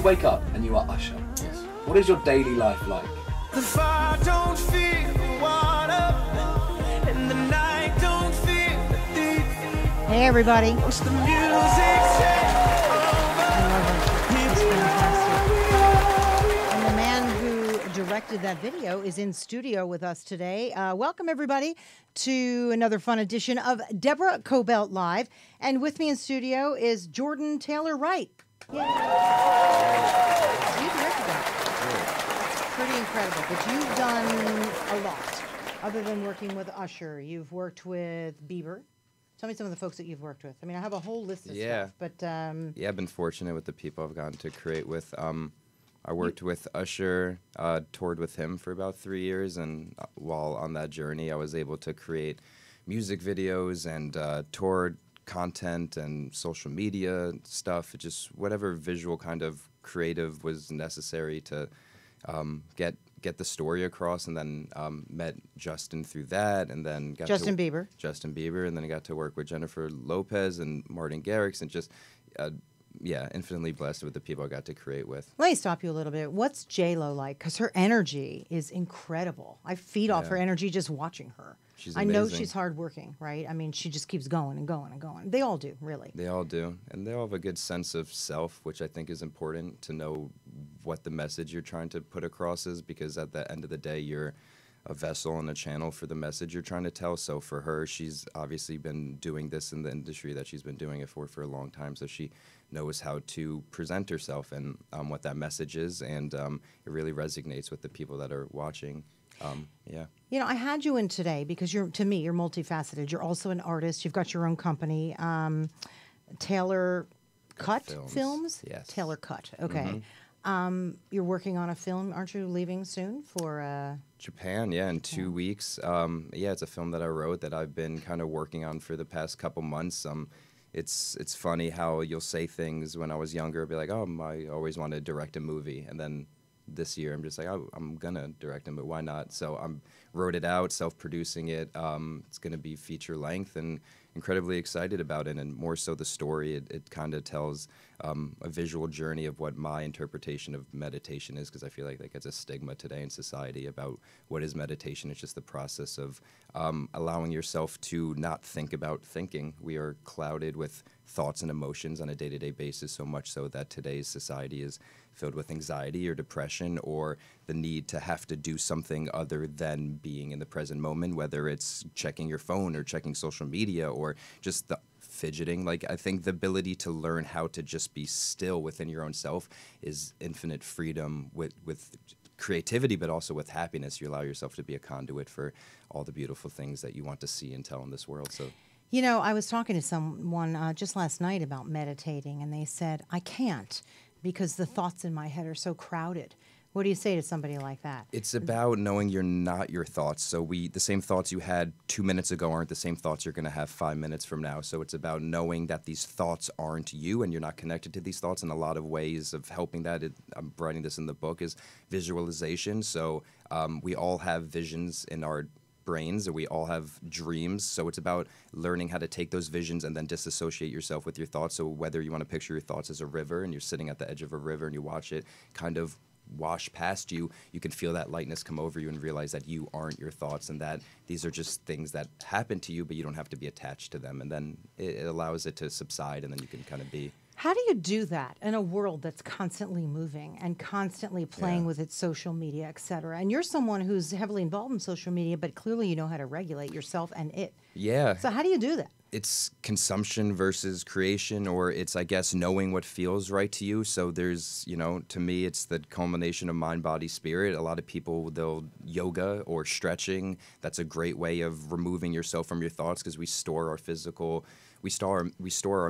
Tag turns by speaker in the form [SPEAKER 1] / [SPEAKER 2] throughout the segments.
[SPEAKER 1] wake up and you are Usher.
[SPEAKER 2] Yes.
[SPEAKER 1] What is your daily life like?
[SPEAKER 3] The fire don't feel the water, and the night don't feel the thief.
[SPEAKER 4] Hey, everybody.
[SPEAKER 3] Once the music's over,
[SPEAKER 4] I love her. She's fantastic. And the man who directed that video is in studio with us today. Welcome, everybody, to another fun edition of Deborah Kobylt Live. And with me in studio is Jordan Taylor Wright. Yay. You directed that. Pretty incredible, but you've done a lot. Other than working with Usher, you've worked with Bieber. Tell me some of the folks that you've worked with. I mean, I have a whole list of stuff, but...
[SPEAKER 2] Yeah, I've been fortunate with the people I've gotten to create with. I worked with Usher, toured with him for about 3 years, and while on that journey, I was able to create music videos and toured content and social media stuff, just whatever visual kind of creative was necessary to get the story across, and then met Justin through that, and then got
[SPEAKER 4] Justin Bieber,
[SPEAKER 2] and then I got to work with Jennifer Lopez and Martin Garrix, and just infinitely blessed with the people I got to create with.
[SPEAKER 4] Let me stop you a little bit. What's J-Lo like? Because her energy is incredible. I feed off her energy just watching her.
[SPEAKER 2] She's
[SPEAKER 4] I
[SPEAKER 2] amazing.
[SPEAKER 4] know she's hardworking, right? I mean, she just keeps going and going and going. They all do, really.
[SPEAKER 2] They all do. And they all have a good sense of self, which I think is important to know what the message you're trying to put across is, because at the end of the day, you're a vessel and a channel for the message you're trying to tell. So for her, she's obviously been doing this in the industry that she's been doing it for a long time. So she knows how to present herself and what that message is. And it really resonates with the people that are watching.
[SPEAKER 4] You know, I had you in today because to me, you're multifaceted. You're also an artist. You've got your own company, Taylor Cut Films?
[SPEAKER 2] Yes.
[SPEAKER 4] Taylor Cut, okay. You're working on a film. Aren't you leaving soon for...
[SPEAKER 2] Japan, in 2 weeks. It's a film that I wrote that I've been kind of working on for the past couple months. It's funny how you'll say things when I was younger, be like, oh, I always wanted to direct a movie, and then this year I'm just like, oh, I'm gonna direct them, but why not? So I wrote it out, self-producing it. It's gonna be feature length, and incredibly excited about it. And more so the story, it kind of tells a visual journey of what my interpretation of meditation is, because I feel like that gets a stigma today in society about what is meditation. It's just the process of allowing yourself to not think about thinking. We are clouded with thoughts and emotions on a day-to-day basis, so much so that today's society is filled with anxiety or depression, or the need to have to do something other than being in the present moment, whether it's checking your phone or checking social media or just the fidgeting. Like, I think the ability to learn how to just be still within your own self is infinite freedom with creativity, but also with happiness. You allow yourself to be a conduit for all the beautiful things that you want to see and tell in this world. So,
[SPEAKER 4] you know, I was talking to someone just last night about meditating, and they said, I can't because the thoughts in my head are so crowded. What do you say to somebody like that?
[SPEAKER 2] It's about knowing you're not your thoughts. So the same thoughts you had 2 minutes ago aren't the same thoughts you're going to have 5 minutes from now. So it's about knowing that these thoughts aren't you, and you're not connected to these thoughts. And a lot of ways of helping that, I'm writing this in the book, is visualization. So we all have visions in our brains, or we all have dreams. So it's about learning how to take those visions and then disassociate yourself with your thoughts. So whether you want to picture your thoughts as a river, and you're sitting at the edge of a river and you watch it kind of wash past you, you can feel that lightness come over you and realize that you aren't your thoughts, and that these are just things that happen to you, but you don't have to be attached to them. And then it allows it to subside, and then you can kind of be.
[SPEAKER 4] How do you do that in a world that's constantly moving and constantly playing with its social media, et cetera? And you're someone who's heavily involved in social media, but clearly you know how to regulate yourself and it.
[SPEAKER 2] Yeah.
[SPEAKER 4] So how do you do that?
[SPEAKER 2] It's consumption versus creation, or it's, I guess, knowing what feels right to you. So there's, to me, it's the culmination of mind, body, spirit. A lot of people, they'll yoga or stretching. That's a great way of removing yourself from your thoughts, because we store our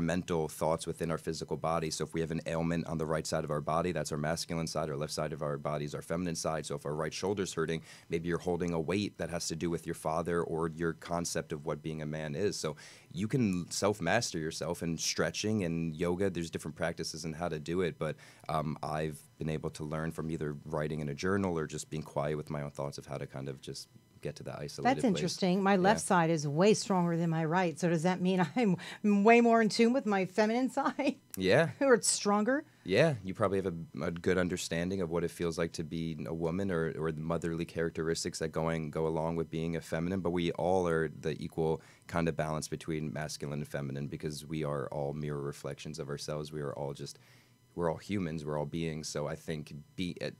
[SPEAKER 2] mental thoughts within our physical body. So if we have an ailment on the right side of our body, that's our masculine side. Our left side of our body is our feminine side. So if our right shoulder's hurting, maybe you're holding a weight that has to do with your father or your concept of what being a man is. So you can self-master yourself, in stretching and yoga. There's different practices and how to do it. But I've been able to learn from either writing in a journal or just being quiet with my own thoughts of how to kind of just get to that isolated
[SPEAKER 4] That's
[SPEAKER 2] place.
[SPEAKER 4] interesting. My left side is way stronger than my right. So does that mean I'm way more in tune with my feminine side?
[SPEAKER 2] Yeah.
[SPEAKER 4] Or it's stronger?
[SPEAKER 2] Yeah, you probably have a good understanding of what it feels like to be a woman, or the motherly characteristics that go along with being a feminine. But we all are the equal kind of balance between masculine and feminine, because we are all mirror reflections of ourselves. We're all humans, we're all beings. So I think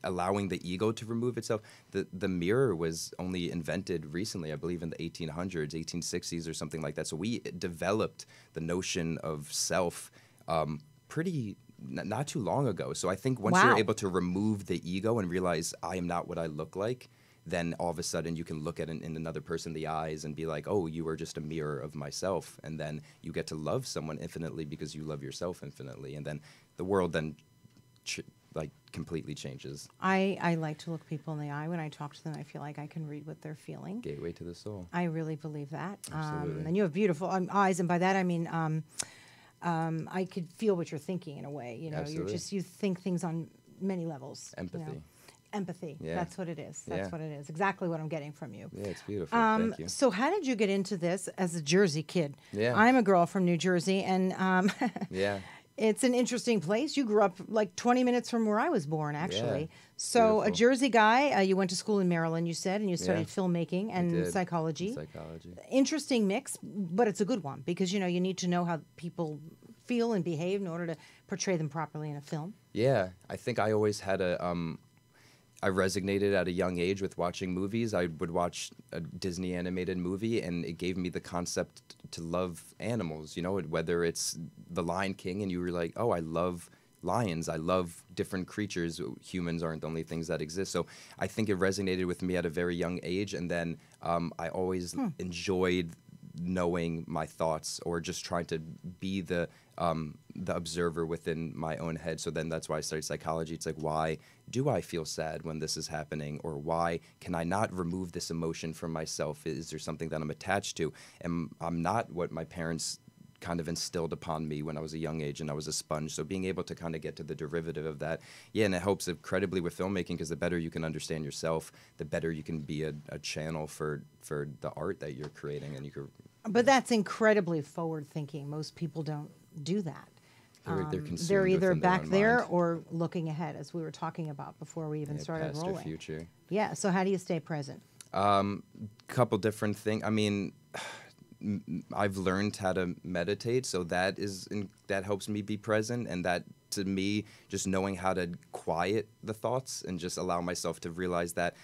[SPEAKER 2] allowing the ego to remove itself, the mirror was only invented recently, I believe in the 1800s, 1860s or something like that. So we developed the notion of self pretty not too long ago. So I think once you're able to remove the ego and realize I am not what I look like, then all of a sudden you can look at in another person the eyes and be like, oh, you are just a mirror of myself. And then you get to love someone infinitely because you love yourself infinitely. And then the world then completely changes.
[SPEAKER 4] I like to look people in the eye when I talk to them. I feel like I can read what they're feeling.
[SPEAKER 2] Gateway to the soul.
[SPEAKER 4] I really believe that.
[SPEAKER 2] Absolutely.
[SPEAKER 4] And you have beautiful eyes, and by that I mean I could feel what you're thinking in a way. You know,
[SPEAKER 2] Absolutely.
[SPEAKER 4] you think things on many levels.
[SPEAKER 2] Empathy.
[SPEAKER 4] You know? Empathy.
[SPEAKER 2] Yeah.
[SPEAKER 4] That's what it is. That's what it is. Exactly what I'm getting from you.
[SPEAKER 2] Yeah, it's beautiful. Thank you.
[SPEAKER 4] So how did you get into this as a Jersey kid?
[SPEAKER 2] Yeah.
[SPEAKER 4] I'm a girl from New Jersey, and
[SPEAKER 2] Yeah.
[SPEAKER 4] it's an interesting place. You grew up like 20 minutes from where I was born, actually.
[SPEAKER 2] Yeah,
[SPEAKER 4] So a
[SPEAKER 2] beautiful.
[SPEAKER 4] Jersey guy, you went to school in Maryland, you said, and you studied
[SPEAKER 2] Yeah.
[SPEAKER 4] filmmaking and
[SPEAKER 2] did.
[SPEAKER 4] psychology.
[SPEAKER 2] Psychology.
[SPEAKER 4] Interesting mix, but it's a good one because, you know, you need to know how people feel and behave in order to portray them properly in a film.
[SPEAKER 2] Yeah, I think I always had I resonated at a young age with watching movies. I would watch a Disney animated movie, and it gave me the concept to love animals, you know, whether it's The Lion King, and you were like, oh, I love lions. I love different creatures. Humans aren't the only things that exist. So I think it resonated with me at a very young age, and then I always enjoyed knowing my thoughts, or just trying to be the observer within my own head. So then that's why I studied psychology. It's like, why do I feel sad when this is happening? Or why can I not remove this emotion from myself? Is there something that I'm attached to? And I'm not what my parents kind of instilled upon me when I was a young age, and I was a sponge. So being able to kind of get to the derivative of that, and it helps incredibly with filmmaking, because the better you can understand yourself, the better you can be a channel for the art that you're creating. And you could.
[SPEAKER 4] But that's incredibly forward thinking. Most people don't do that. They're either back there or looking ahead, as we were talking about before we even started
[SPEAKER 2] past or
[SPEAKER 4] rolling.
[SPEAKER 2] future.
[SPEAKER 4] Yeah. So how do you stay present?
[SPEAKER 2] Couple different things. I mean, I've learned how to meditate, so that helps me be present, and that, to me, just knowing how to quiet the thoughts and just allow myself to realize that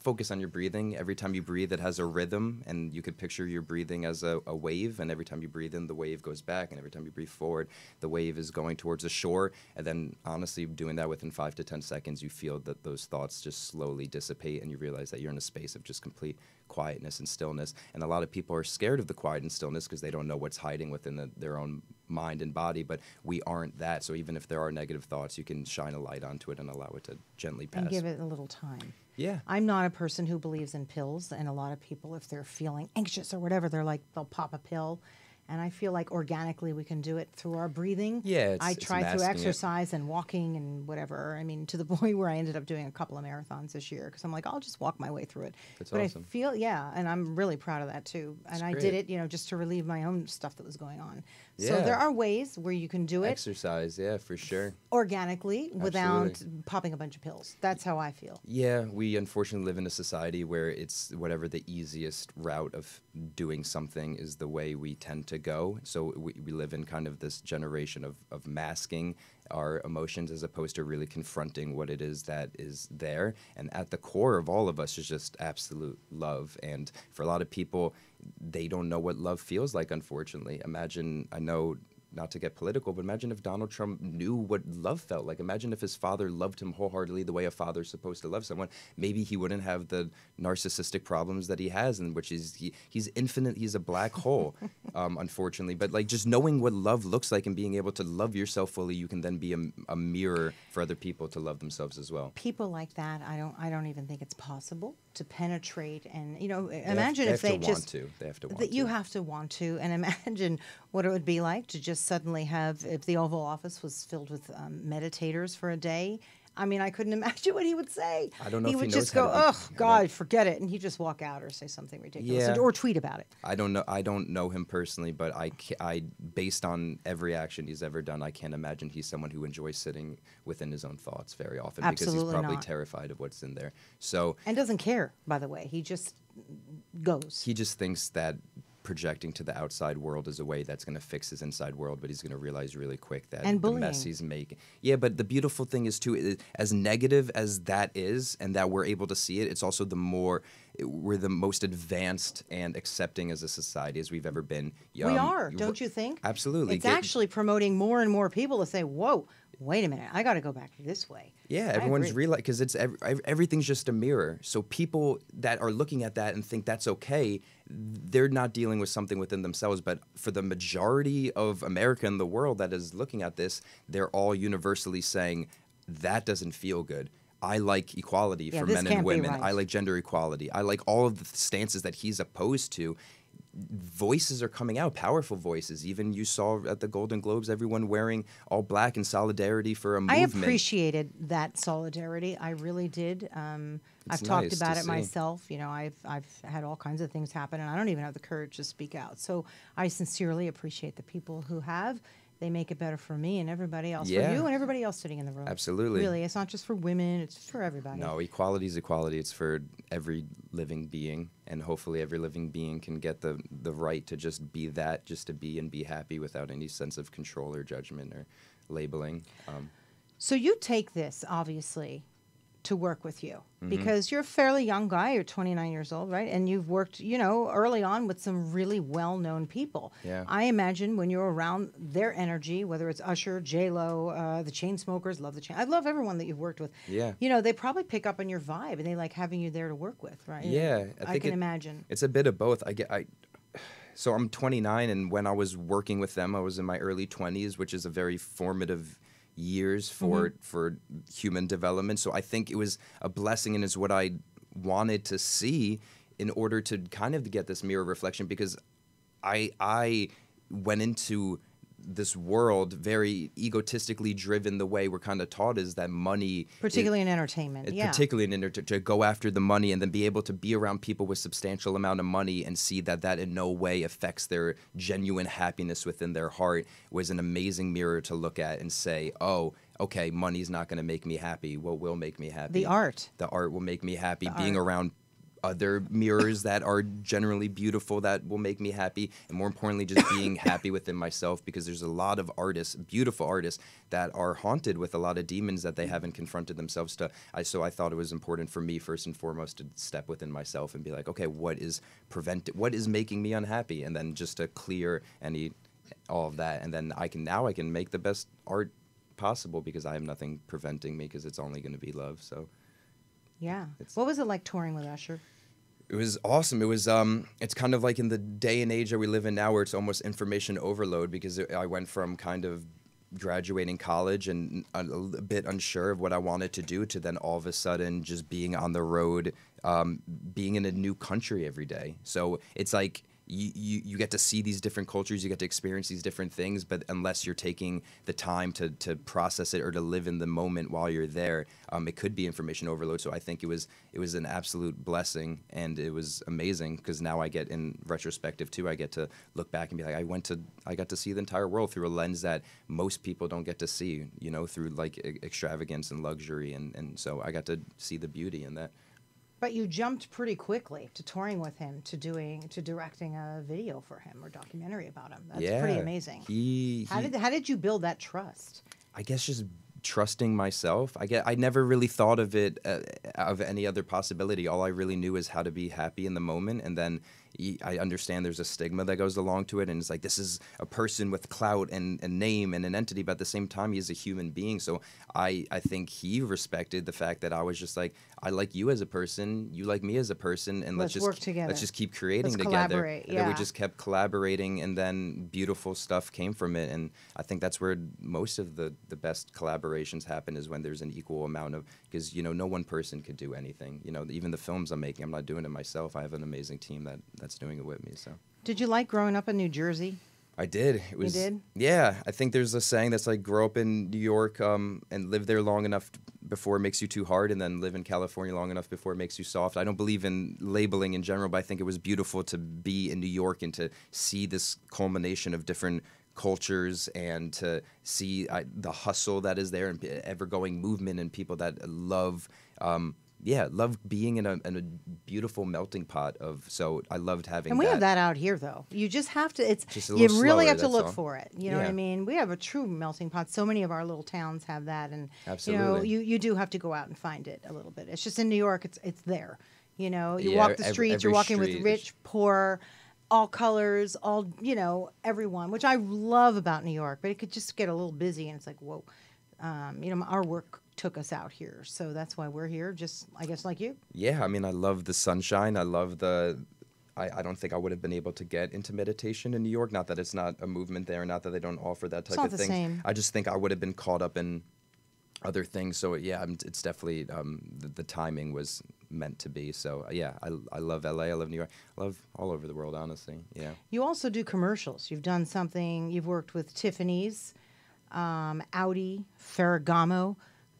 [SPEAKER 2] focus on your breathing. Every time you breathe, it has a rhythm, and you could picture your breathing as a wave, and every time you breathe in, the wave goes back, and every time you breathe forward, the wave is going towards the shore. And then, honestly, doing that within 5 to 10 seconds, you feel that those thoughts just slowly dissipate, and you realize that you're in a space of just complete quietness and stillness. And a lot of people are scared of the quiet and stillness because they don't know what's hiding within their own mind and body, but we aren't that. So even if there are negative thoughts, you can shine a light onto it and allow it to gently pass.
[SPEAKER 4] And give it a little time.
[SPEAKER 2] Yeah.
[SPEAKER 4] I'm not a person who believes in pills, and a lot of people, if they're feeling anxious or whatever, they'll pop a pill. And I feel like organically we can do it through our breathing.
[SPEAKER 2] Yeah,
[SPEAKER 4] I try through
[SPEAKER 2] masking
[SPEAKER 4] exercise and walking and whatever. I mean, to the point where I ended up doing a couple of marathons this year because I'm like, I'll just walk my way through it.
[SPEAKER 2] That's
[SPEAKER 4] but
[SPEAKER 2] awesome.
[SPEAKER 4] I feel, and I'm really proud of that too. And I did it, just to relieve my own stuff that was going on. So
[SPEAKER 2] Yeah.
[SPEAKER 4] there are ways where you can do it
[SPEAKER 2] Exercise, yeah, for sure.
[SPEAKER 4] organically without
[SPEAKER 2] Absolutely.
[SPEAKER 4] popping a bunch of pills. That's how I feel.
[SPEAKER 2] Yeah, we unfortunately live in a society where it's whatever the easiest route of doing something is the way we tend to go. So we live in kind of this generation of masking our emotions as opposed to really confronting what it is that is there. And at the core of all of us is just absolute love. And for a lot of people, they don't know what love feels like, unfortunately. Imagine, I know, not to get political, but imagine if Donald Trump knew what love felt like. Imagine if his father loved him wholeheartedly the way a father's supposed to love someone. Maybe he wouldn't have the narcissistic problems that he has, in which is he's infinite. He's a black hole, unfortunately. But like just knowing what love looks like and being able to love yourself fully, you can then be a mirror for other people to love themselves as well.
[SPEAKER 4] People like that, I don't even think it's possible to penetrate. And
[SPEAKER 2] They
[SPEAKER 4] imagine if
[SPEAKER 2] have
[SPEAKER 4] they
[SPEAKER 2] to
[SPEAKER 4] just
[SPEAKER 2] want to. They have to want
[SPEAKER 4] that you
[SPEAKER 2] to.
[SPEAKER 4] have to want to, and imagine what it would be like to just suddenly have, if the Oval Office was filled with meditators for a day. I mean, I couldn't imagine what he would say.
[SPEAKER 2] I don't know
[SPEAKER 4] he
[SPEAKER 2] if
[SPEAKER 4] would
[SPEAKER 2] he
[SPEAKER 4] just
[SPEAKER 2] knows
[SPEAKER 4] go,
[SPEAKER 2] how to
[SPEAKER 4] "Oh God, forget it," and he'd just walk out or say something ridiculous,
[SPEAKER 2] Yeah.
[SPEAKER 4] or tweet about it.
[SPEAKER 2] I don't know him personally, but I based on every action he's ever done, I can't imagine he's someone who enjoys sitting within his own thoughts very often because
[SPEAKER 4] Absolutely
[SPEAKER 2] he's probably
[SPEAKER 4] not.
[SPEAKER 2] terrified of what's in there. So
[SPEAKER 4] And doesn't care, by the way. He just goes.
[SPEAKER 2] he just thinks that projecting to the outside world is a way that's going to fix his inside world, but he's going to realize really quick that
[SPEAKER 4] And
[SPEAKER 2] the mess
[SPEAKER 4] bullying.
[SPEAKER 2] he's making. Yeah, but the beautiful thing is too, as negative as that is, and that we're able to see it, it's also we're the most advanced and accepting as a society as we've ever been.
[SPEAKER 4] We are, don't you think?
[SPEAKER 2] Absolutely.
[SPEAKER 4] It's actually promoting more and more people to say, "Whoa, wait a minute, I got to go back this way."
[SPEAKER 2] Yeah,
[SPEAKER 4] I
[SPEAKER 2] everyone's
[SPEAKER 4] agree.
[SPEAKER 2] realized because everything's just a mirror. So people that are looking at that and think that's okay, they're not dealing with something within themselves. But for the majority of America and the world that is looking at this, they're all universally saying that doesn't feel good. I like equality
[SPEAKER 4] Yeah,
[SPEAKER 2] for
[SPEAKER 4] this
[SPEAKER 2] men
[SPEAKER 4] can't
[SPEAKER 2] and
[SPEAKER 4] be
[SPEAKER 2] women.
[SPEAKER 4] right.
[SPEAKER 2] I like gender equality. I like all of the stances that he's opposed to. Voices are coming out, powerful voices. Even you saw at the Golden Globes, everyone wearing all black in solidarity for a
[SPEAKER 4] I
[SPEAKER 2] movement.
[SPEAKER 4] appreciated that solidarity. I really did. I've talked
[SPEAKER 2] nice
[SPEAKER 4] about
[SPEAKER 2] to
[SPEAKER 4] it
[SPEAKER 2] see.
[SPEAKER 4] myself. You know, I've had all kinds of things happen, and I don't even have the courage to speak out. So I sincerely appreciate the people who have. They make it better for me and everybody else,
[SPEAKER 2] Yeah.
[SPEAKER 4] for you and everybody else sitting in the room.
[SPEAKER 2] Absolutely.
[SPEAKER 4] Really, it's not just for women; it's for everybody.
[SPEAKER 2] No, equality is equality. It's for every living being, and hopefully every living being can get the right to just be that, just to be and be happy without any sense of control or judgment or labeling.
[SPEAKER 4] So you take this, obviously, to work with you
[SPEAKER 2] Mm-hmm.
[SPEAKER 4] because you're a fairly young guy. You're 29 years old, right? And you've worked, early on with some really well-known people.
[SPEAKER 2] Yeah.
[SPEAKER 4] I imagine when you're around their energy, whether it's Usher, J-Lo, the Chainsmokers, I love everyone that you've worked with.
[SPEAKER 2] Yeah.
[SPEAKER 4] They probably pick up on your vibe and they like having you there to work with, right?
[SPEAKER 2] Yeah,
[SPEAKER 4] I can imagine.
[SPEAKER 2] It's a bit of both. So I'm 29, and when I was working with them, I was in my early 20s, which is a very formative years for human development. So I think it was a blessing, and is what I wanted to see in order to kind of get this mirror reflection, because I went into this world very egotistically driven. The way we're kind of taught is that money,
[SPEAKER 4] Particularly in entertainment, yeah.
[SPEAKER 2] particularly to go after the money and then be able to be around people with substantial amount of money and see that in no way affects their genuine happiness within their heart was an amazing mirror to look at and say, oh, okay, money's not going to make me happy. What will make me happy?
[SPEAKER 4] The art.
[SPEAKER 2] The art will make me happy.
[SPEAKER 4] The
[SPEAKER 2] Being
[SPEAKER 4] art.
[SPEAKER 2] around other mirrors that are generally beautiful that will make me happy, and more importantly just being happy within myself, because there's a lot of artists, beautiful artists, that are haunted with a lot of demons that they haven't confronted themselves to. So I thought it was important for me first and foremost to step within myself and be like, okay, what is making me unhappy, and then just to clear all of that, and then I can make the best art possible because I have nothing preventing me, because it's only going to be love. So
[SPEAKER 4] Yeah. What was it like touring with Usher?
[SPEAKER 2] it was awesome. It was it's kind of like in the day and age that we live in now, where it's almost information overload, because I went from kind of graduating college and a bit unsure of what I wanted to do, to then all of a sudden just being on the road, being in a new country every day. So it's like you get to see these different cultures, you get to experience these different things, but unless you're taking the time to process it or to live in the moment while you're there, it could be information overload. So I think it was an absolute blessing, and it was amazing, because now I get, in retrospective too, I get to look back and be like, I got to see the entire world through a lens that most people don't get to see, through like extravagance and luxury, and so I got to see the beauty in that.
[SPEAKER 4] But you jumped pretty quickly to touring with him, to directing a video for him or documentary about him. That's pretty amazing. How did you build that trust?
[SPEAKER 2] I guess just trusting myself. I never really thought of it of any other possibility. All I really knew is how to be happy in the moment, and then I understand there's a stigma that goes along to it, and it's like, this is a person with clout and a name and an entity, but at the same time he's a human being. So I think he respected the fact that I was just like, I like you as a person, you like me as a person, and let's just
[SPEAKER 4] work together.
[SPEAKER 2] Let's just keep creating
[SPEAKER 4] Let's
[SPEAKER 2] together.
[SPEAKER 4] collaborate,
[SPEAKER 2] And then we
[SPEAKER 4] yeah.
[SPEAKER 2] just kept collaborating, and then beautiful stuff came from it. And I think that's where most of the best collaborations happen, is when there's an equal amount of, because no one person could do anything. Even the films I'm making, I'm not doing it myself. I have an amazing team that's doing it with me. So
[SPEAKER 4] Did you like growing up in New Jersey?
[SPEAKER 2] I did. It was,
[SPEAKER 4] You did?
[SPEAKER 2] Yeah, I think there's a saying that's like grow up in New York and live there long enough before it makes you too hard, and then live in California long enough before it makes you soft. I don't believe in labeling in general, but I think it was beautiful to be in New York and to see this culmination of different cultures and to see the hustle that is there and ever-going movement and people that love love being in a beautiful melting pot of. So I loved having.
[SPEAKER 4] And we
[SPEAKER 2] that.
[SPEAKER 4] have that out here, though. You just have to. It's
[SPEAKER 2] Just a
[SPEAKER 4] you
[SPEAKER 2] little
[SPEAKER 4] really
[SPEAKER 2] slower,
[SPEAKER 4] have to
[SPEAKER 2] that's
[SPEAKER 4] look
[SPEAKER 2] all.
[SPEAKER 4] for it. You know what I mean? We have a true melting pot. So many of our little towns have that, and
[SPEAKER 2] Absolutely.
[SPEAKER 4] you do have to go out and find it a little bit. It's just in New York, it's there. You know, you
[SPEAKER 2] Yeah,
[SPEAKER 4] walk the streets,
[SPEAKER 2] every
[SPEAKER 4] you're walking with
[SPEAKER 2] street is-
[SPEAKER 4] rich, poor, all colors, all everyone, which I love about New York. But it could just get a little busy, and it's like, whoa. Our work took us out here, so that's why we're here. Just, I guess, like you.
[SPEAKER 2] Yeah, I mean, I love the sunshine. I love I don't think I would have been able to get into meditation in New York. Not that it's not a movement there, not that they don't offer that type
[SPEAKER 4] not
[SPEAKER 2] of
[SPEAKER 4] the
[SPEAKER 2] thing.
[SPEAKER 4] same.
[SPEAKER 2] I just think I would have been caught up in other things. So yeah, it's definitely the timing was meant to be. So yeah, I love LA. I love New York. I love all over the world, honestly. Yeah.
[SPEAKER 4] You also do commercials. You've done something. You've worked with Tiffany's, Audi, Ferragamo.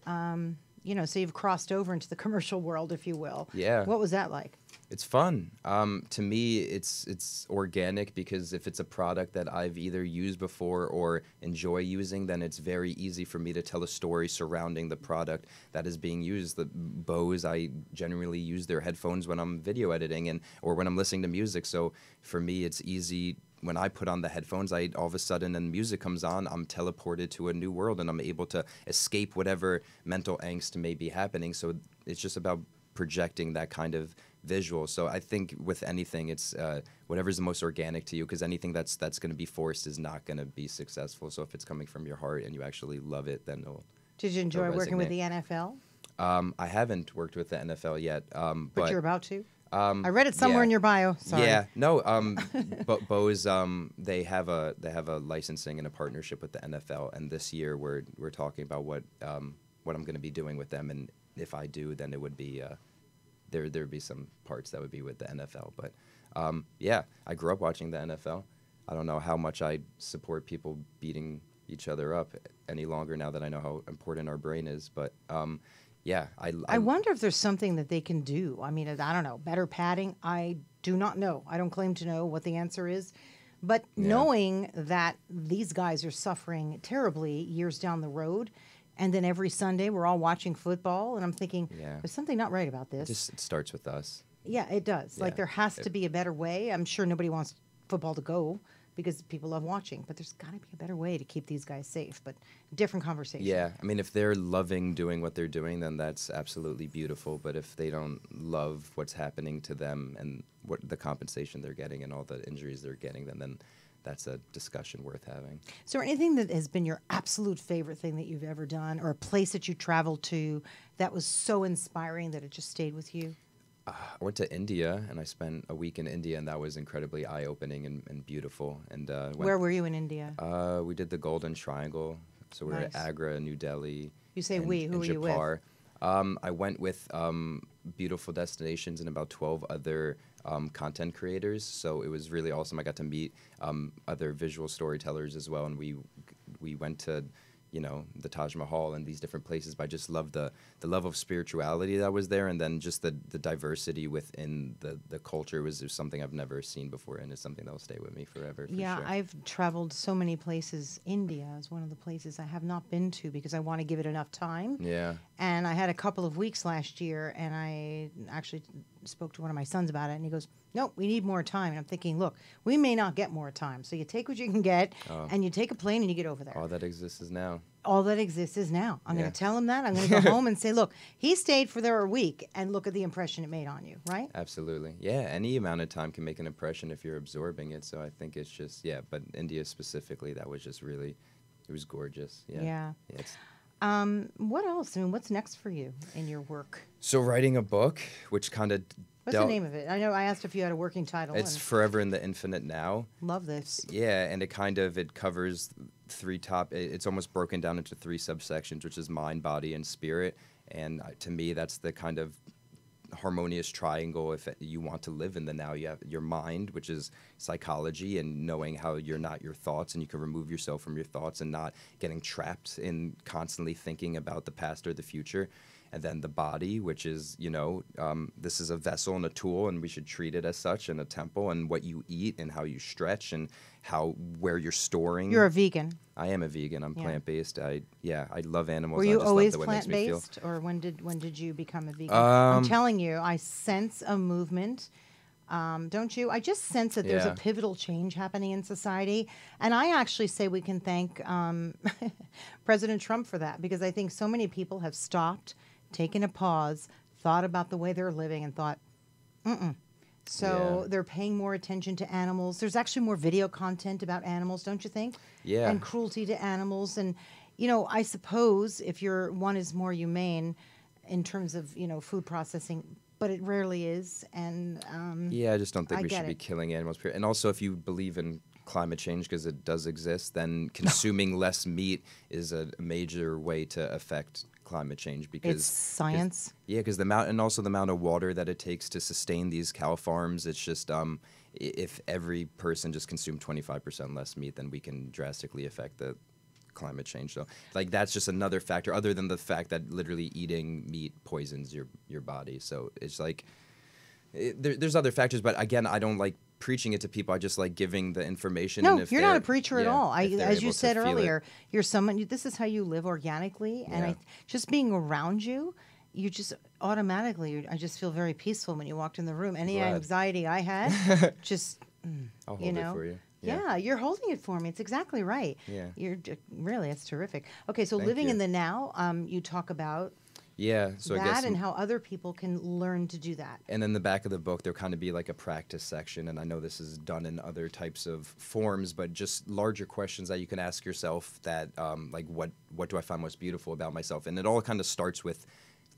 [SPEAKER 4] So you've crossed over into the commercial world, if you will.
[SPEAKER 2] Yeah.
[SPEAKER 4] What was that like?
[SPEAKER 2] It's fun. To me, it's organic because if it's a product that I've either used before or enjoy using, then it's very easy for me to tell a story surrounding the product that is being used. The Bose, I generally use their headphones when I'm video editing or when I'm listening to music. So for me, it's easy. When I put on the headphones, all of a sudden, and music comes on, I'm teleported to a new world, and I'm able to escape whatever mental angst may be happening. So it's just about projecting that kind of visual. So I think with anything, it's whatever's the most organic to you, because anything that's going to be forced is not going to be successful. So if it's coming from your heart and you actually love it, then it'll.
[SPEAKER 4] Did you enjoy
[SPEAKER 2] it'll
[SPEAKER 4] working with the
[SPEAKER 2] resonate.
[SPEAKER 4] NFL?
[SPEAKER 2] I haven't worked with the NFL yet,
[SPEAKER 4] But you're about to? I read it somewhere
[SPEAKER 2] yeah.
[SPEAKER 4] in your bio. Sorry.
[SPEAKER 2] Yeah, no. Bose, they have a licensing and a partnership with the NFL, and this year we're talking about what I'm going to be doing with them, and if I do, then it would be there'd be some parts that would be with the NFL. But yeah, I grew up watching the NFL. I don't know how much I support people beating each other up any longer now that I know how important our brain is, but. Yeah,
[SPEAKER 4] I wonder if there's something that they can do. I mean, I don't know. Better padding? I do not know. I don't claim to know what the answer is. But knowing that these guys are suffering terribly years down the road, and then every Sunday we're all watching football, and I'm thinking, there's something not right about this.
[SPEAKER 2] it starts with us.
[SPEAKER 4] Yeah, it does. Like,
[SPEAKER 2] Yeah.
[SPEAKER 4] there has to be a better way. I'm sure nobody wants football to go because people love watching, but there's got to be a better way to keep these guys safe. But different conversation.
[SPEAKER 2] Yeah, I mean, if they're loving doing what they're doing, then that's absolutely beautiful. But if they don't love what's happening to them and what the compensation they're getting and all the injuries they're getting, then that's a discussion worth having.
[SPEAKER 4] So anything that has been your absolute favorite thing that you've ever done, or a place that you traveled to that was so inspiring that it just stayed with you?
[SPEAKER 2] I went to India, and I spent a week in India, and that was incredibly eye-opening and beautiful. And
[SPEAKER 4] Where were you in India?
[SPEAKER 2] We did the Golden Triangle. So we were
[SPEAKER 4] Nice.
[SPEAKER 2] at Agra, New Delhi.
[SPEAKER 4] You say
[SPEAKER 2] and-
[SPEAKER 4] we. Who
[SPEAKER 2] and
[SPEAKER 4] were you with?
[SPEAKER 2] Jaipur. I went with beautiful destinations and about 12 other content creators. So it was really awesome. I got to meet other visual storytellers as well, and we went to the Taj Mahal and these different places. But I just loved the level of spirituality that was there, and then just the diversity within the culture was just something I've never seen before, and it's something that will stay with me forever. For
[SPEAKER 4] Yeah,
[SPEAKER 2] sure.
[SPEAKER 4] I've traveled so many places. India is one of the places I have not been to because I want to give it enough time.
[SPEAKER 2] Yeah.
[SPEAKER 4] And I had a couple of weeks last year, and I actually spoke to one of my sons about it, and he goes, "No, we need more time." And I'm thinking, look, we may not get more time. So you take what you can get, and you take a plane and you get over there.
[SPEAKER 2] All that exists is now.
[SPEAKER 4] All that exists is now. I'm going
[SPEAKER 2] Yeah.
[SPEAKER 4] to tell him that. I'm going to go home and say, look, he stayed for there a week, and look at the impression it made on you, right?
[SPEAKER 2] Absolutely. Yeah, any amount of time can make an impression if you're absorbing it. So I think it's just, but India specifically, that was just really, it was gorgeous. Yeah.
[SPEAKER 4] Yeah.
[SPEAKER 2] It's,
[SPEAKER 4] What else? I mean, what's next for you in your work?
[SPEAKER 2] so writing a book, which kind of
[SPEAKER 4] What's the name of it? I know I asked if you had a working title.
[SPEAKER 2] It's
[SPEAKER 4] and
[SPEAKER 2] Forever in the Infinite Now.
[SPEAKER 4] love this.
[SPEAKER 2] Yeah, and it covers it's almost broken down into 3 subsections, which is mind, body, and spirit. And to me, that's the kind of harmonious triangle if you want to live in the now. You have your mind, which is psychology and knowing how you're not your thoughts, and you can remove yourself from your thoughts and not getting trapped in constantly thinking about the past or the future. And then the body, which is, this is a vessel and a tool, and we should treat it as such, in a temple, and what you eat and how you stretch and where you're storing.
[SPEAKER 4] You're a vegan.
[SPEAKER 2] I am a vegan. I'm plant-based. I love animals.
[SPEAKER 4] Were
[SPEAKER 2] I
[SPEAKER 4] you
[SPEAKER 2] just
[SPEAKER 4] always
[SPEAKER 2] love the way it makes me feel.
[SPEAKER 4] plant-based, or when did you become a vegan? I'm telling you, I sense a movement. Don't you? I just sense that there's a pivotal change happening in society. And I actually say we can thank President Trump for that, because I think so many people have stopped, taken a pause, thought about the way they're living, and thought, So they're paying more attention to animals. There's actually more video content about animals, don't you think?
[SPEAKER 2] Yeah.
[SPEAKER 4] And cruelty to animals. And, I suppose if one is more humane in terms of, food processing, but it rarely is. And
[SPEAKER 2] I just don't think we should be
[SPEAKER 4] it.
[SPEAKER 2] killing animals. And also, if you believe in climate change, because it does exist, then consuming less meat is a major way to affect climate change, because
[SPEAKER 4] it's science.
[SPEAKER 2] Because the amount of water that it takes to sustain these cow farms, it's just if every person just consumed 25% less meat, then we can drastically affect the climate change. So that's just another factor, other than the fact that literally eating meat poisons your body. So it's there's other factors, but again, I don't like preaching it to people. I just like giving the information.
[SPEAKER 4] No,
[SPEAKER 2] and if
[SPEAKER 4] you're not a preacher at all. As you said earlier,
[SPEAKER 2] it.
[SPEAKER 4] You're someone. This is how you live organically, and just being around you, you just automatically. I just feel very peaceful when you walked in the room. Any anxiety I had, just
[SPEAKER 2] I'll hold it for you.
[SPEAKER 4] Yeah, you're holding it for me. It's exactly right.
[SPEAKER 2] Yeah,
[SPEAKER 4] really, it's terrific. Okay, so
[SPEAKER 2] Thank
[SPEAKER 4] living
[SPEAKER 2] you.
[SPEAKER 4] in the now, you talk about.
[SPEAKER 2] So I guess
[SPEAKER 4] and how other people can learn to do that.
[SPEAKER 2] And in the back of the book, there'll kind of be like a practice section, and I know this is done in other types of forms, but just larger questions that you can ask yourself that, what do I find most beautiful about myself? And it all kind of starts with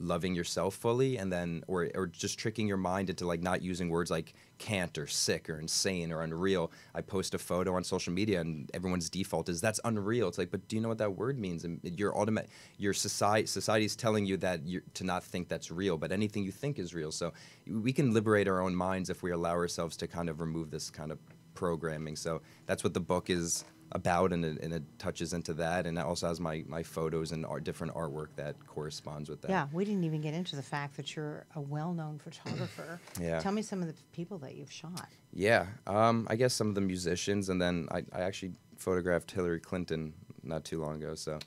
[SPEAKER 2] loving yourself fully, and then, or just tricking your mind into not using words like can't or sick or insane or unreal. I post a photo on social media, and everyone's default is that's unreal. It's but do you know what that word means? And your society's telling you that to not think that's real, but anything you think is real. So we can liberate our own minds if we allow ourselves to kind of remove this kind of programming. So that's what the book is about, and it touches into that, and it also has my photos and different artwork that corresponds with that.
[SPEAKER 4] Yeah, we didn't even get into the fact that you're a well-known photographer.
[SPEAKER 2] Yeah.
[SPEAKER 4] Tell me some of the people that you've shot.
[SPEAKER 2] Yeah, I guess some of the musicians, and then I actually photographed Hillary Clinton not too long ago. So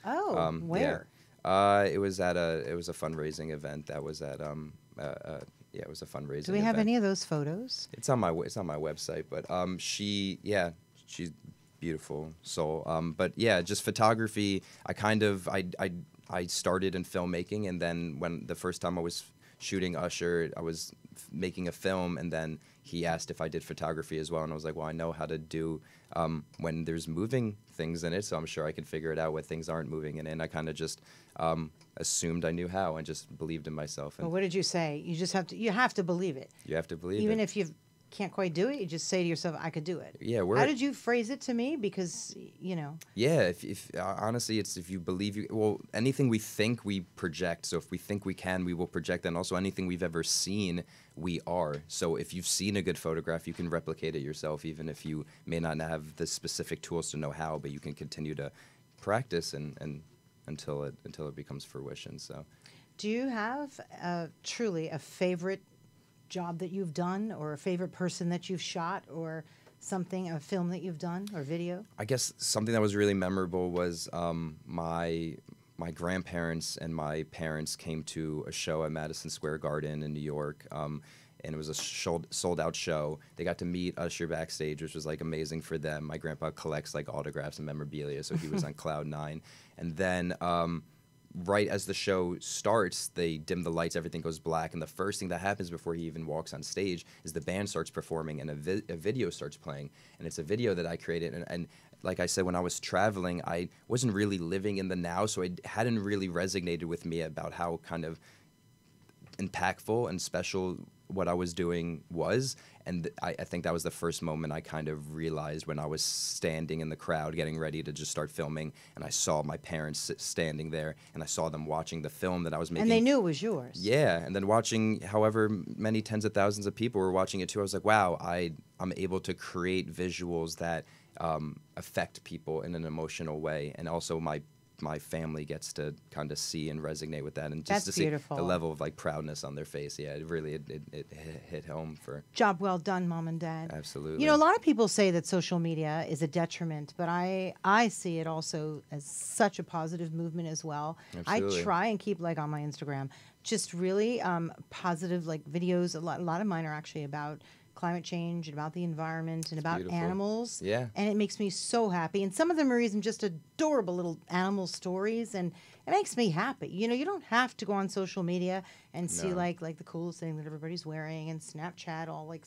[SPEAKER 4] where?
[SPEAKER 2] Yeah. It was at a fundraising event that was at it was a fundraising.
[SPEAKER 4] Do we have
[SPEAKER 2] event.
[SPEAKER 4] any of those photos?
[SPEAKER 2] It's on my website, but she's beautiful soul. But yeah, just photography. I started in filmmaking, and then when the first time I was shooting Usher, I was making a film, and then he asked if I did photography as well, and I was like, well, I know how to do when there's moving things in it, so I'm sure I can figure it out when things aren't moving in it. And I kind of just assumed I knew how and just believed in myself. And
[SPEAKER 4] well, what did you say? You have to believe it.
[SPEAKER 2] You have to believe
[SPEAKER 4] Even
[SPEAKER 2] it.
[SPEAKER 4] if you can't quite do it, you just say to yourself, I could do it.
[SPEAKER 2] Yeah.
[SPEAKER 4] How did you phrase it to me? Because,
[SPEAKER 2] Yeah, if honestly, it's if you believe anything we think we project. So if we think we can, we will project. And also anything we've ever seen, we are. So if you've seen a good photograph, you can replicate it yourself, even if you may not have the specific tools to know how, but you can continue to practice and until it becomes fruition. So
[SPEAKER 4] do you have truly a favorite job that you've done, or a favorite person that you've shot, or a film that you've done, or video? I
[SPEAKER 2] guess something that was really memorable was my grandparents and my parents came to a show at Madison Square Garden in New York, and it was a sold-out show. They got to meet Usher backstage, which was amazing for them. My grandpa collects autographs and memorabilia, so he was on cloud nine. And then right as the show starts, they dim the lights, everything goes black, and the first thing that happens before he even walks on stage is the band starts performing, and a video starts playing. And it's a video that I created, and like I said, when I was traveling, I wasn't really living in the now, so it hadn't really resonated with me about how kind of impactful and special what I was doing was. And I think that was the first moment I kind of realized when I was standing in the crowd getting ready to just start filming, and I saw my parents standing there, and I saw them watching the film that I was making.
[SPEAKER 4] And they knew it was yours.
[SPEAKER 2] Yeah, and then watching however many tens of thousands of people were watching it too, I was like, wow, I'm able to create visuals that affect people in an emotional way, and also my family gets to kind of see and resonate with that, and just
[SPEAKER 4] That's
[SPEAKER 2] to see
[SPEAKER 4] beautiful.
[SPEAKER 2] the level of like proudness on their face. Yeah, it really it hit home for.
[SPEAKER 4] Job well done, Mom and Dad.
[SPEAKER 2] Absolutely.
[SPEAKER 4] You know, a lot of people say that social media is a detriment, but I see it also as such a positive movement as well.
[SPEAKER 2] Absolutely.
[SPEAKER 4] I try and keep, like, on my Instagram, just really positive, like, videos. A lot of mine are actually about climate change and about the environment and about
[SPEAKER 2] beautiful.
[SPEAKER 4] animals.
[SPEAKER 2] Yeah.
[SPEAKER 4] And it makes me so happy. And some of them are even just adorable little animal stories, and it makes me happy. You know, you don't have to go on social media and see
[SPEAKER 2] No.
[SPEAKER 4] like the coolest thing that everybody's wearing and Snapchat all like.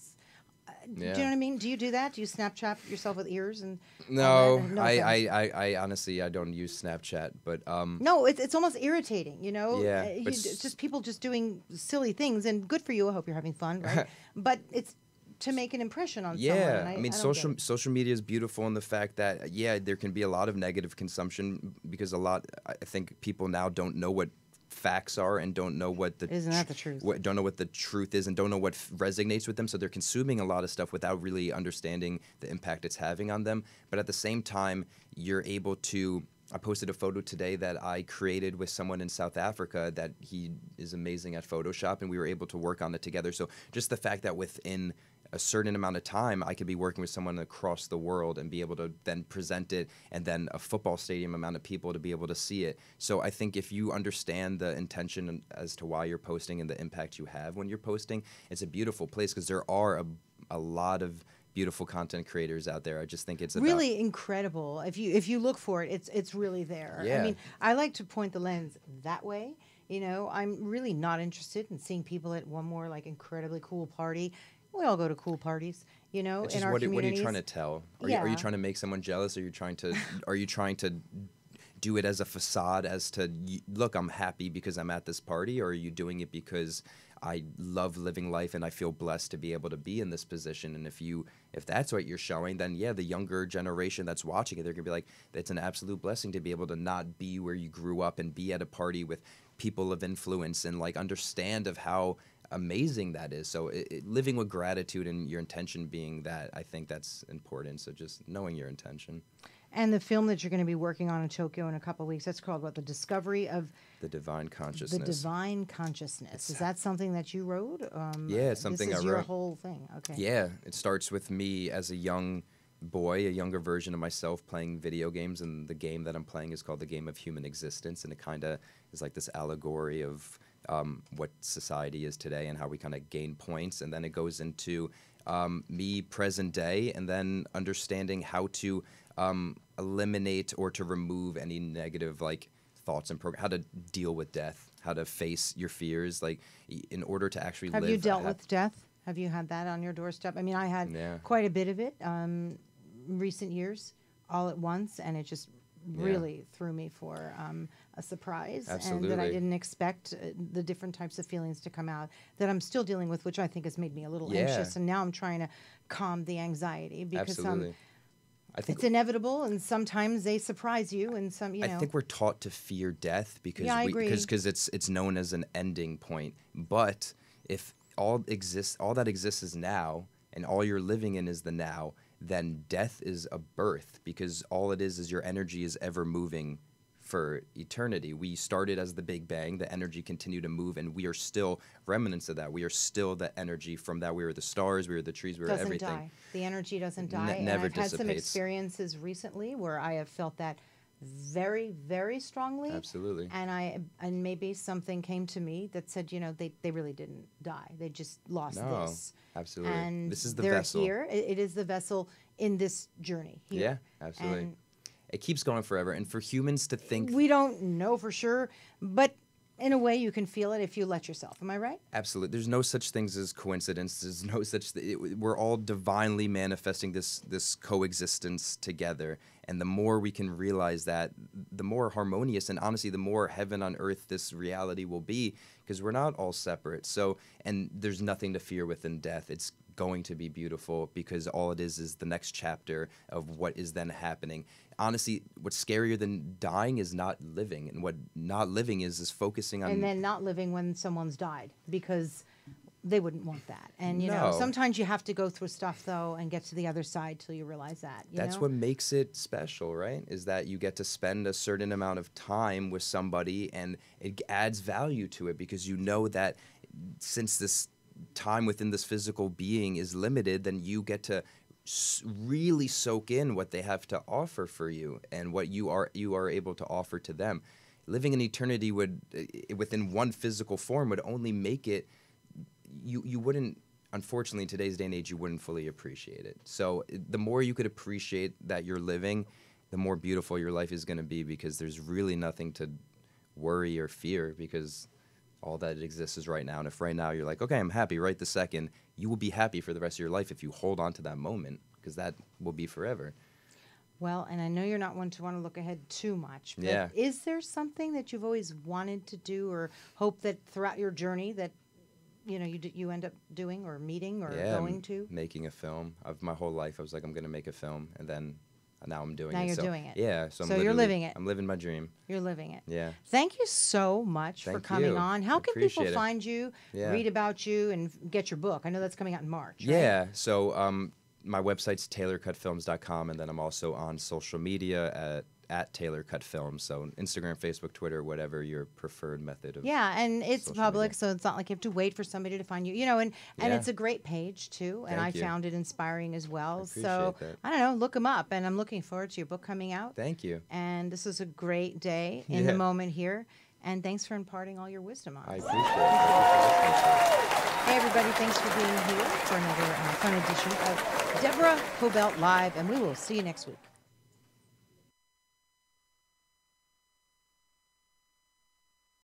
[SPEAKER 4] Do you
[SPEAKER 2] Yeah.
[SPEAKER 4] know what I mean? Do you do that? Do you Snapchat yourself with ears and?
[SPEAKER 2] No,
[SPEAKER 4] all that? No offense.
[SPEAKER 2] I honestly I don't use Snapchat, but
[SPEAKER 4] No, it's almost irritating, you know.
[SPEAKER 2] Yeah, but
[SPEAKER 4] It's just people just doing silly things, and good for you. I hope you're having fun, right? But it's to make an impression on someone.
[SPEAKER 2] yeah,
[SPEAKER 4] And
[SPEAKER 2] I mean,
[SPEAKER 4] don't
[SPEAKER 2] social
[SPEAKER 4] get it.
[SPEAKER 2] social media is beautiful in the fact that there can be a lot of negative consumption because I think people now don't know what facts are and don't know what the
[SPEAKER 4] Isn't that the truth?
[SPEAKER 2] don't know what the truth is and don't know what resonates with them, so they're consuming a lot of stuff without really understanding the impact it's having on them. But at the same time, you're able to. I posted a photo today that I created with someone in South Africa that he is amazing at Photoshop, and we were able to work on it together. So just the fact that within a certain amount of time, I could be working with someone across the world and be able to then present it, and then a football stadium amount of people to be able to see it. So I think if you understand the intention as to why you're posting and the impact you have when you're posting, it's a beautiful place because there are a lot of beautiful content creators out there. I just think it's
[SPEAKER 4] Really incredible. If you look for it, it's really there. I
[SPEAKER 2] Yeah.
[SPEAKER 4] mean, I like to point the lens that way. You know, I'm really not interested in seeing people at one more like incredibly cool party. We all go to cool parties, you know,
[SPEAKER 2] It's
[SPEAKER 4] in
[SPEAKER 2] just
[SPEAKER 4] our
[SPEAKER 2] what are
[SPEAKER 4] communities.
[SPEAKER 2] you trying to tell? Are
[SPEAKER 4] Yeah.
[SPEAKER 2] you trying to make someone jealous? Are you trying to do it as a facade as to look, I'm happy because I'm at this party, or are you doing it because I love living life and I feel blessed to be able to be in this position? And if that's what you're showing, then the younger generation that's watching it, they're gonna be like, it's an absolute blessing to be able to not be where you grew up and be at a party with people of influence and like understand of how amazing that is. So living with gratitude and your intention being that, I think that's important. So just knowing your intention.
[SPEAKER 4] And the film that you're going to be working on in Tokyo in a couple of weeks, that's called what? The Discovery of
[SPEAKER 2] The Divine Consciousness.
[SPEAKER 4] the Divine Consciousness. Is that something that you wrote?
[SPEAKER 2] Yeah, it's something
[SPEAKER 4] this is
[SPEAKER 2] I
[SPEAKER 4] your
[SPEAKER 2] wrote.
[SPEAKER 4] whole thing. Okay.
[SPEAKER 2] Yeah, it starts with me as a young boy, a younger version of myself playing video games, and the game that I'm playing is called the Game of Human Existence, and it kind of is like this allegory of what society is today and how we kind of gain points, and then it goes into me present day, and then understanding how to eliminate or to remove any negative like thoughts and how to deal with death, how to face your fears, like in order to actually live.
[SPEAKER 4] Have you dealt with death? Have you had that on your doorstep? I mean, I had
[SPEAKER 2] Yeah.
[SPEAKER 4] quite a bit of it recent years, all at once, and it just really threw me for a surprise, and that I
[SPEAKER 2] Absolutely.
[SPEAKER 4] didn't expect the different types of feelings to come out that I'm still dealing with, which I think has made me a little
[SPEAKER 2] Yeah.
[SPEAKER 4] anxious, and now I'm trying to calm the anxiety because
[SPEAKER 2] Absolutely. I think
[SPEAKER 4] it's inevitable, and sometimes they surprise you, and
[SPEAKER 2] I think we're taught to fear death because
[SPEAKER 4] Yeah, I agree.
[SPEAKER 2] because it's known as an ending point. But if all that exists is now, and all you're living in is the now, then death is a birth, because all it is your energy is ever moving for eternity. We started as the Big Bang, the energy continued to move, and we are still remnants of that. We are still the energy from that. We were the stars, we were the trees, we were
[SPEAKER 4] doesn't
[SPEAKER 2] everything.
[SPEAKER 4] die. The energy doesn't die. And
[SPEAKER 2] never
[SPEAKER 4] I've had some
[SPEAKER 2] dissipates.
[SPEAKER 4] experiences recently where I have felt that very, very strongly.
[SPEAKER 2] Absolutely.
[SPEAKER 4] And maybe something came to me that said, you know, they really didn't die. They just lost
[SPEAKER 2] No,
[SPEAKER 4] this.
[SPEAKER 2] absolutely.
[SPEAKER 4] And
[SPEAKER 2] This is the
[SPEAKER 4] they're
[SPEAKER 2] vessel.
[SPEAKER 4] here. It is the vessel in this journey here.
[SPEAKER 2] Yeah, absolutely.
[SPEAKER 4] And
[SPEAKER 2] It keeps going forever. And for humans to think
[SPEAKER 4] we don't know for sure, but in a way, you can feel it if you let yourself. Am I right?
[SPEAKER 2] Absolutely. There's no such things as coincidence. There's no such we're all divinely manifesting this coexistence together. And the more we can realize that, the more harmonious and honestly, the more heaven on earth this reality will be, because we're not all separate. So, and there's nothing to fear within death. It's going to be beautiful because all it is the next chapter of what is then happening. Honestly, what's scarier than dying is not living, and what not living is focusing on.
[SPEAKER 4] And then not living when someone's died, because they wouldn't want that. And you
[SPEAKER 2] No.
[SPEAKER 4] know, sometimes you have to go through stuff though and get to the other side till you realize that.
[SPEAKER 2] That's what makes it special, right? Is that you get to spend a certain amount of time with somebody, and it adds value to it because you know that since this time within this physical being is limited, then you get to really soak in what they have to offer for you and what you are able to offer to them. Living in eternity would, within one physical form, would only make it, you wouldn't, unfortunately in today's day and age, you wouldn't fully appreciate it. So the more you could appreciate that you're living, the more beautiful your life is going to be, because there's really nothing to worry or fear, because all that exists is right now. And if right now you're like, okay, I'm happy right this second, you will be happy for the rest of your life if you hold on to that moment, because that will be forever.
[SPEAKER 4] Well, and I know you're not one to want to look ahead too much, but
[SPEAKER 2] Yeah.
[SPEAKER 4] is there something that you've always wanted to do or hope that throughout your journey that you end up doing or meeting or going to?
[SPEAKER 2] Making a film. My whole life I was like, I'm going to make a film, and then now I'm doing it.
[SPEAKER 4] Now you're doing it.
[SPEAKER 2] Yeah. So
[SPEAKER 4] you're living it.
[SPEAKER 2] I'm living my dream.
[SPEAKER 4] You're living it.
[SPEAKER 2] Yeah.
[SPEAKER 4] Thank you so much for
[SPEAKER 2] Thank
[SPEAKER 4] coming
[SPEAKER 2] you.
[SPEAKER 4] on. How
[SPEAKER 2] I
[SPEAKER 4] can people
[SPEAKER 2] appreciate it.
[SPEAKER 4] find you,
[SPEAKER 2] Yeah.
[SPEAKER 4] read about you, and get your book? I know that's coming out in March. Right?
[SPEAKER 2] Yeah. So my website's taylorcutfilms.com, and then I'm also on social media at Taylor Cut Films. So Instagram, Facebook, Twitter, whatever your preferred method of.
[SPEAKER 4] Yeah, and it's
[SPEAKER 2] social
[SPEAKER 4] public,
[SPEAKER 2] media.
[SPEAKER 4] so it's not like you have to wait for somebody to find you. You know, and
[SPEAKER 2] Yeah.
[SPEAKER 4] it's a great page too, and
[SPEAKER 2] Thank
[SPEAKER 4] I
[SPEAKER 2] you.
[SPEAKER 4] found it inspiring as well.
[SPEAKER 2] appreciate
[SPEAKER 4] So
[SPEAKER 2] that.
[SPEAKER 4] I don't know, look them up, and I'm looking forward to your book coming out.
[SPEAKER 2] Thank you.
[SPEAKER 4] And this was a great day in the
[SPEAKER 2] Yeah.
[SPEAKER 4] moment here, and thanks for imparting all your wisdom on
[SPEAKER 2] I
[SPEAKER 4] us.
[SPEAKER 2] appreciate it.
[SPEAKER 4] Hey everybody, thanks for being here for another fun edition of Deborah Kobylt Live, and we will see you next week.